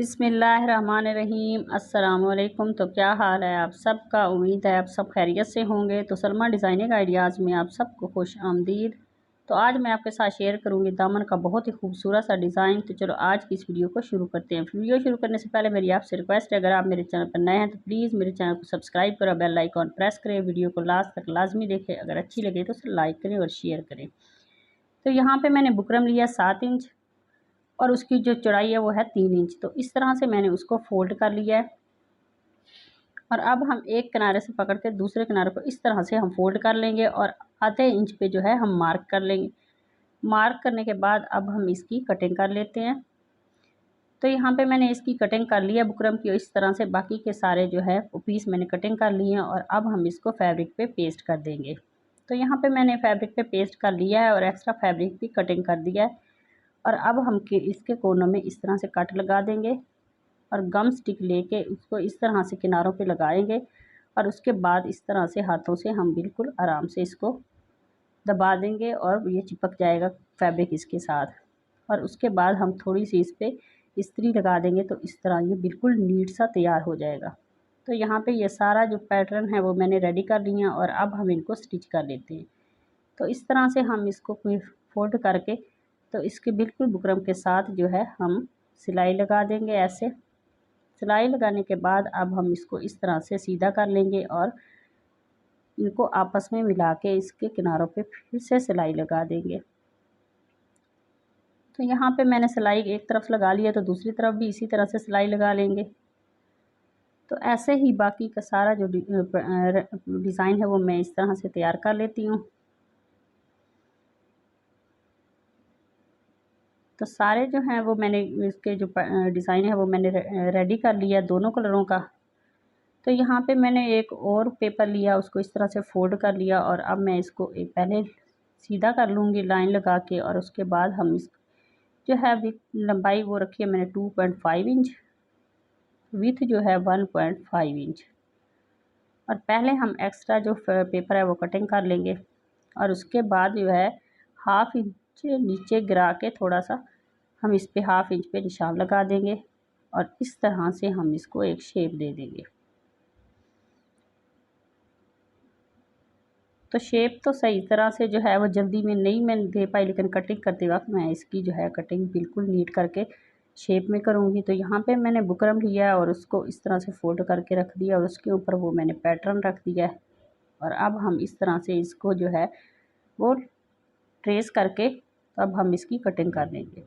बिस्मिल्लाहिर्रहमानिर्रहीम। अस्सलाम वालेकुम। तो क्या हाल है आप सबका? उम्मीद है आप सब खैरियत से होंगे। तो सलमा डिज़ाइनिंग आइडियाज़ में आप सबको खुश आमदीद। तो आज मैं आपके साथ शेयर करूंगी दामन का बहुत ही खूबसूरत सा डिज़ाइन। तो चलो आज की इस वीडियो को शुरू करते हैं। वीडियो शुरू करने से पहले मेरी आपसे रिक्वेस्ट है, अगर आप मेरे चैनल पर नए हैं तो प्लीज़ मेरे चैनल को सब्सक्राइब करें, बेल आइकॉन प्रेस करें, वीडियो को लास्ट तक लाजमी देखें। अगर अच्छी लगे तो उसे लाइक करें और शेयर करें। तो यहाँ पर मैंने बुकरम लिया 7 इंच और उसकी जो चौड़ाई है वो है 3 इंच। तो इस तरह से मैंने उसको फोल्ड कर लिया है और अब हम एक किनारे से पकड़ के दूसरे किनारे को इस तरह से हम फोल्ड कर लेंगे और आधे इंच पे जो है हम मार्क कर लेंगे। मार्क करने के बाद अब हम इसकी कटिंग कर लेते हैं। तो यहाँ पे मैंने इसकी कटिंग कर लिया बुकरम की, इस तरह से बाकी के सारे जो है पीस मैंने कटिंग कर लिए हैं और अब हम इसको फैब्रिक पे पेस्ट कर देंगे। तो यहाँ पे मैंने फैब्रिक पे पेस्ट कर लिया है और एक्स्ट्रा फैब्रिक भी कटिंग कर दिया है और अब हम इसके कोनों में इस तरह से कट लगा देंगे और गम स्टिक लेके इसको इस तरह से किनारों पे लगाएंगे और उसके बाद इस तरह से हाथों से हम बिल्कुल आराम से इसको दबा देंगे और ये चिपक जाएगा फैब्रिक इसके साथ। और उसके बाद हम थोड़ी सी इस पर इस्त्री लगा देंगे तो इस तरह ये बिल्कुल नीट सा तैयार हो जाएगा। तो यहाँ पे ये सारा जो पैटर्न है वो मैंने रेडी कर लिया और अब हम इनको स्टिच कर लेते हैं। तो इस तरह से हम इसको फोल्ड करके तो इसके बिल्कुल बुकरम के साथ जो है हम सिलाई लगा देंगे। ऐसे सिलाई लगाने के बाद अब हम इसको इस तरह से सीधा कर लेंगे और इनको आपस में मिला के इसके किनारों पे फिर से सिलाई लगा देंगे। तो यहाँ पे मैंने सिलाई एक तरफ लगा लिया तो दूसरी तरफ भी इसी तरह से सिलाई लगा लेंगे। तो ऐसे ही बाकी का सारा जो डिज़ाइन है वो मैं इस तरह से तैयार कर लेती हूँ। तो सारे जो हैं वो मैंने इसके जो डिज़ाइन है वो मैंने रेडी कर लिया दोनों कलरों का। तो यहाँ पे मैंने एक और पेपर लिया, उसको इस तरह से फोल्ड कर लिया और अब मैं इसको एक पहले सीधा कर लूँगी लाइन लगा के और उसके बाद हम इस जो है लंबाई वो रखी है मैंने 2.5 इंच, विथ जो है 1.5 इंच। और पहले हम एक्स्ट्रा जो पेपर है वो कटिंग कर लेंगे और उसके बाद जो है हाफ इंच नीचे गिरा के थोड़ा सा हम इस पे हाफ इंच पे निशान लगा देंगे और इस तरह से हम इसको एक शेप दे देंगे। तो शेप तो सही तरह से जो है वो जल्दी में नहीं मैं दे पाई, लेकिन कटिंग करते वक्त मैं इसकी जो है कटिंग बिल्कुल नीट करके शेप में करूँगी। तो यहाँ पे मैंने बुकरम लिया और उसको इस तरह से फोल्ड करके रख दिया और उसके ऊपर वो मैंने पैटर्न रख दिया है और अब हम इस तरह से इसको जो है वो ट्रेस करके अब हम इसकी कटिंग कर लेंगे।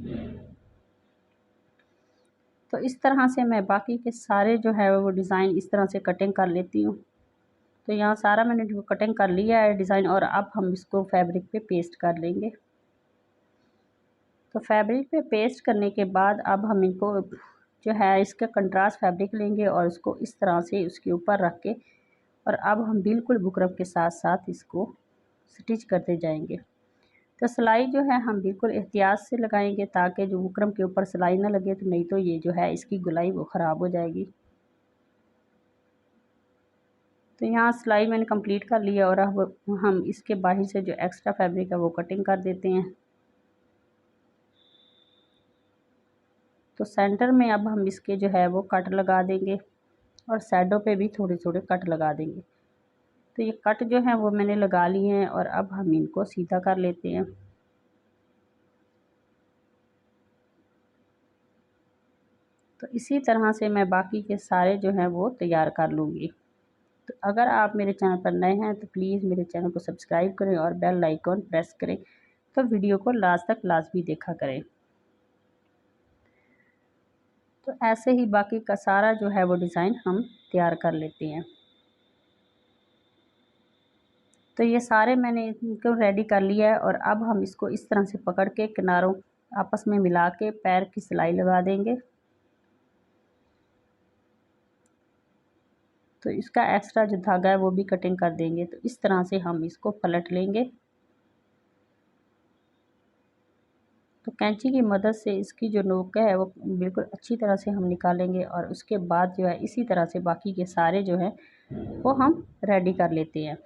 तो इस तरह से मैं बाकी के सारे जो है वो डिज़ाइन इस तरह से कटिंग कर लेती हूँ। तो यहाँ सारा मैंने जो कटिंग कर लिया है डिज़ाइन और अब हम इसको फैब्रिक पे पेस्ट कर लेंगे। तो फैब्रिक पे पेस्ट करने के बाद अब हम इनको जो है इसका कंट्रास्ट फैब्रिक लेंगे और उसको इस तरह से उसके ऊपर रख के और अब हम बिल्कुल बुकरम के साथ साथ इसको स्टिच करते जाएंगे। तो सिलाई जो है हम बिल्कुल एहतियात से लगाएंगे ताकि जो बुकरम के ऊपर सिलाई ना लगे, तो नहीं तो ये जो है इसकी गुलाई वो ख़राब हो जाएगी। तो यहाँ सिलाई मैंने कंप्लीट कर लिया और अब हम इसके बाहर से जो एक्स्ट्रा फैब्रिक है वो कटिंग कर देते हैं। तो सेंटर में अब हम इसके जो है वो कट लगा देंगे और साइडों पे भी थोड़े थोड़े कट लगा देंगे। तो ये कट जो है वो मैंने लगा लिए हैं और अब हम इनको सीधा कर लेते हैं। तो इसी तरह से मैं बाकी के सारे जो हैं वो तैयार कर लूँगी। तो अगर आप मेरे चैनल पर नए हैं तो प्लीज़ मेरे चैनल को सब्सक्राइब करें और बेल आइकॉन प्रेस करें, तो वीडियो को लास्ट तक लाजमी देखा करें। तो ऐसे ही बाकी का सारा जो है वो डिज़ाइन हम तैयार कर लेते हैं। तो ये सारे मैंने इनको रेडी कर लिया है और अब हम इसको इस तरह से पकड़ के किनारों आपस में मिला के पैर की सिलाई लगा देंगे। तो इसका एक्स्ट्रा जो धागा है वो भी कटिंग कर देंगे। तो इस तरह से हम इसको पलट लेंगे। तो कैंची की मदद से इसकी जो नोक है वो बिल्कुल अच्छी तरह से हम निकालेंगे और उसके बाद जो है इसी तरह से बाकी के सारे जो हैं वो हम रेडी कर लेते हैं।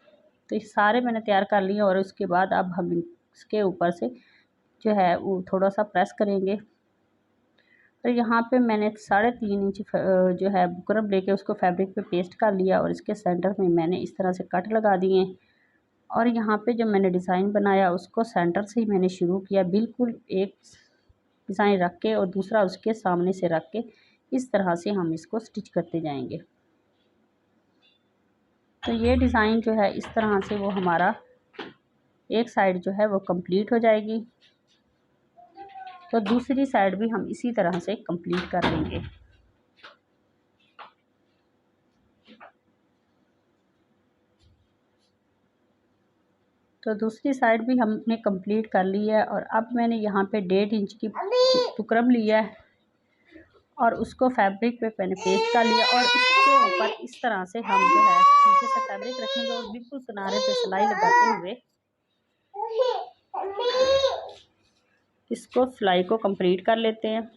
तो ये सारे मैंने तैयार कर लिए और उसके बाद अब हम इसके ऊपर से जो है वो थोड़ा सा प्रेस करेंगे तो यहाँ पे मैंने 3.5 इंच जो है बुकरम लेके उसको फैब्रिक पे पेस्ट कर लिया और इसके सेंटर में मैंने इस तरह से कट लगा दिए। और यहाँ पे जो मैंने डिज़ाइन बनाया उसको सेंटर से ही मैंने शुरू किया, बिल्कुल एक डिज़ाइन रख के और दूसरा उसके सामने से रख के इस तरह से हम इसको स्टिच करते जाएंगे। तो ये डिज़ाइन जो है इस तरह से वो हमारा एक साइड जो है वो कंप्लीट हो जाएगी, तो दूसरी साइड भी हम इसी तरह से कंप्लीट कर लेंगे। तो दूसरी साइड भी हमने कंप्लीट कर ली है और अब मैंने यहाँ पे 1.5 इंच की बुकरम लिया है और उसको फैब्रिक पे मैंने पेस्ट कर लिया और इसके ऊपर इस तरह से हम जो है नीचे से फैब्रिक रखेंगे और बिल्कुल किनारे पे सिलाई लगाते हुए इसको सिलाई को कंप्लीट कर लेते हैं।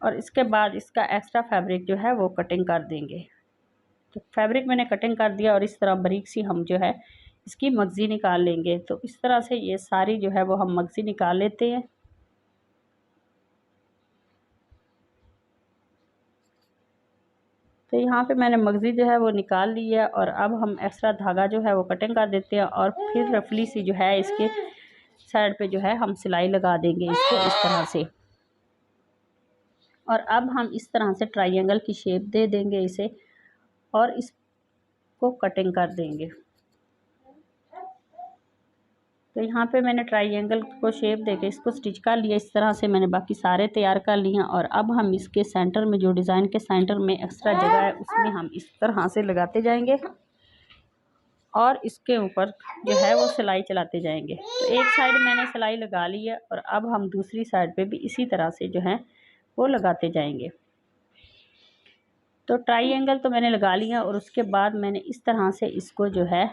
और इसके बाद इसका एक्स्ट्रा फैब्रिक जो है वो कटिंग कर देंगे। तो फैब्रिक मैंने कटिंग कर दिया और इस तरह बारीक सी हम जो है इसकी मगज़ी निकाल लेंगे। तो इस तरह से ये सारी जो है वो हम मगज़ी निकाल लेते हैं। तो यहाँ पे मैंने मगज़ी जो है वो निकाल ली है और अब हम एक्स्ट्रा धागा जो है वो कटिंग कर देते हैं और फिर रफली सी जो है इसके साइड पे जो है हम सिलाई लगा देंगे इसको इस तरह से। और अब हम इस तरह से ट्रायंगल की शेप दे देंगे इसे और इसको कटिंग कर देंगे। तो यहाँ पे मैंने ट्रायंगल को शेप देके इसको स्टिच कर लिया। इस तरह से मैंने बाकी सारे तैयार कर लिए हैं और अब हम इसके सेंटर में जो डिज़ाइन के सेंटर में एक्स्ट्रा जगह है उसमें हम इस तरह से लगाते जाएंगे और इसके ऊपर जो है वो सिलाई चलाते जाएंगे। तो एक साइड मैंने सिलाई लगा ली है और अब हम दूसरी साइड पे भी इसी तरह से जो है वो लगाते जाएंगे। तो ट्रायंगल तो मैंने लगा लिया और उसके बाद मैंने इस तरह से इसको जो है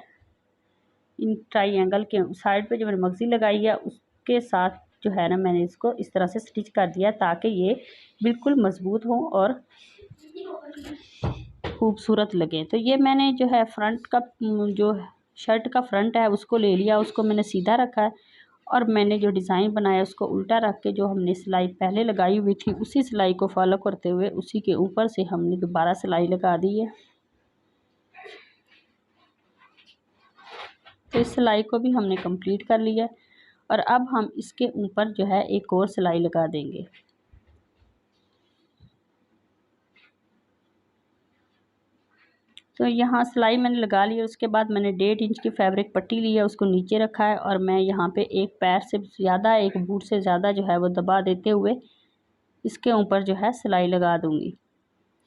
इन ट्रायंगल के साइड पे जो मैंने मगज़ी लगाई है उसके साथ जो है ना मैंने इसको इस तरह से स्टिच कर दिया ताकि ये बिल्कुल मज़बूत हो और खूबसूरत लगे। तो ये मैंने जो है फ्रंट का जो शर्ट का फ्रंट है उसको ले लिया, उसको मैंने सीधा रखा है और मैंने जो डिज़ाइन बनाया उसको उल्टा रख के जो हमने सिलाई पहले लगाई हुई थी उसी सिलाई को फॉलो करते हुए उसी के ऊपर से हमने दोबारा सिलाई लगा दी है। तो इस सिलाई को भी हमने कंप्लीट कर लिया और अब हम इसके ऊपर जो है एक और सिलाई लगा देंगे। तो यहाँ सिलाई मैंने लगा ली है। उसके बाद मैंने 1.5 इंच की फैब्रिक पट्टी ली है, उसको नीचे रखा है और मैं यहाँ पे एक पैर से ज़्यादा एक बूट से ज़्यादा जो है वो दबा देते हुए इसके ऊपर जो है सिलाई लगा दूँगी।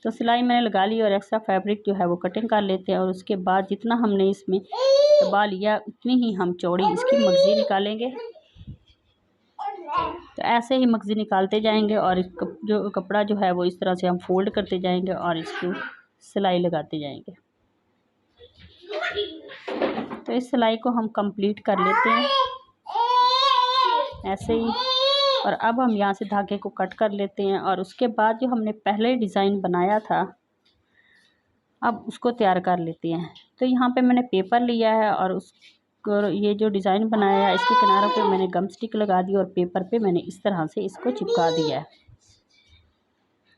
तो सिलाई मैंने लगा ली और एक्स्ट्रा फैब्रिक जो है वो कटिंग कर लेते हैं और उसके बाद जितना हमने इसमें दबा लिया उतनी ही हम चौड़ी इसकी मगज़ी निकालेंगे। तो ऐसे ही मगज़ी निकालते जाएंगे और जो कपड़ा जो है वो इस तरह से हम फोल्ड करते जाएंगे और इसको सिलाई लगाते जाएंगे। तो इस सिलाई को हम कंप्लीट कर लेते हैं ऐसे ही। और अब हम यहाँ से धागे को कट कर लेते हैं और उसके बाद जो हमने पहले डिज़ाइन बनाया था अब उसको तैयार कर लेते हैं। तो यहाँ पे मैंने पेपर लिया है और उसको ये जो डिज़ाइन बनाया है इसके किनारों पे मैंने गम स्टिक लगा दी और पेपर पे मैंने इस तरह से इसको चिपका दिया है।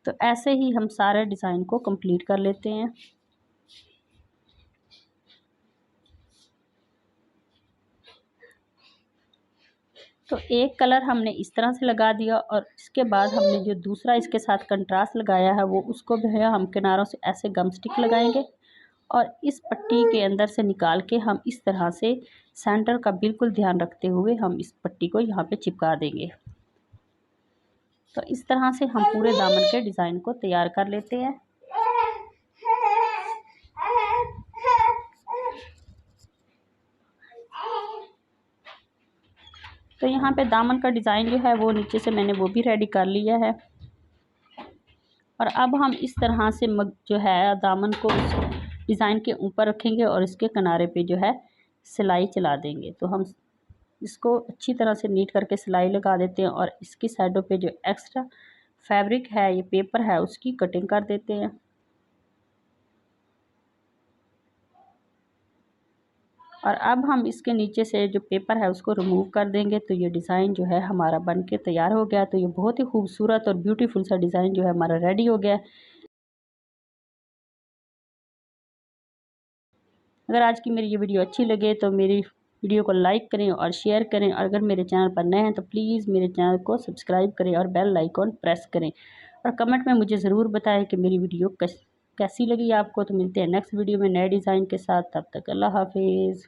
तो ऐसे ही हम सारे डिज़ाइन को कंप्लीट कर लेते हैं। तो एक कलर हमने इस तरह से लगा दिया और इसके बाद हमने जो दूसरा इसके साथ कंट्रास्ट लगाया है वो उसको भी है हम किनारों से ऐसे गम स्टिक लगाएंगे और इस पट्टी के अंदर से निकाल के हम इस तरह से सेंटर का बिल्कुल ध्यान रखते हुए हम इस पट्टी को यहाँ पे चिपका देंगे। तो इस तरह से हम पूरे दामन के डिज़ाइन को तैयार कर लेते हैं। तो यहाँ पे दामन का डिज़ाइन जो है वो नीचे से मैंने वो भी रेडी कर लिया है और अब हम इस तरह से जो है दामन को डिज़ाइन के ऊपर रखेंगे और इसके किनारे पे जो है सिलाई चला देंगे। तो हम इसको अच्छी तरह से नीट करके सिलाई लगा देते हैं और इसकी साइडों पे जो एक्स्ट्रा फैब्रिक है ये पेपर है उसकी कटिंग कर देते हैं। और अब हम इसके नीचे से जो पेपर है उसको रिमूव कर देंगे। तो ये डिज़ाइन जो है हमारा बन के तैयार हो गया। तो ये बहुत ही खूबसूरत और ब्यूटीफुल सा डिज़ाइन जो है हमारा रेडी हो गया। अगर आज की मेरी ये वीडियो अच्छी लगे तो मेरी वीडियो को लाइक करें और शेयर करें, और अगर मेरे चैनल पर नए हैं तो प्लीज़ मेरे चैनल को सब्सक्राइब करें और बेल आइकॉन प्रेस करें, और कमेंट में मुझे ज़रूर बताएं कि मेरी वीडियो कैसी लगी आपको। तो मिलते हैं नेक्स्ट वीडियो में नए डिज़ाइन के साथ। तब तक अल्लाह हाफिज़।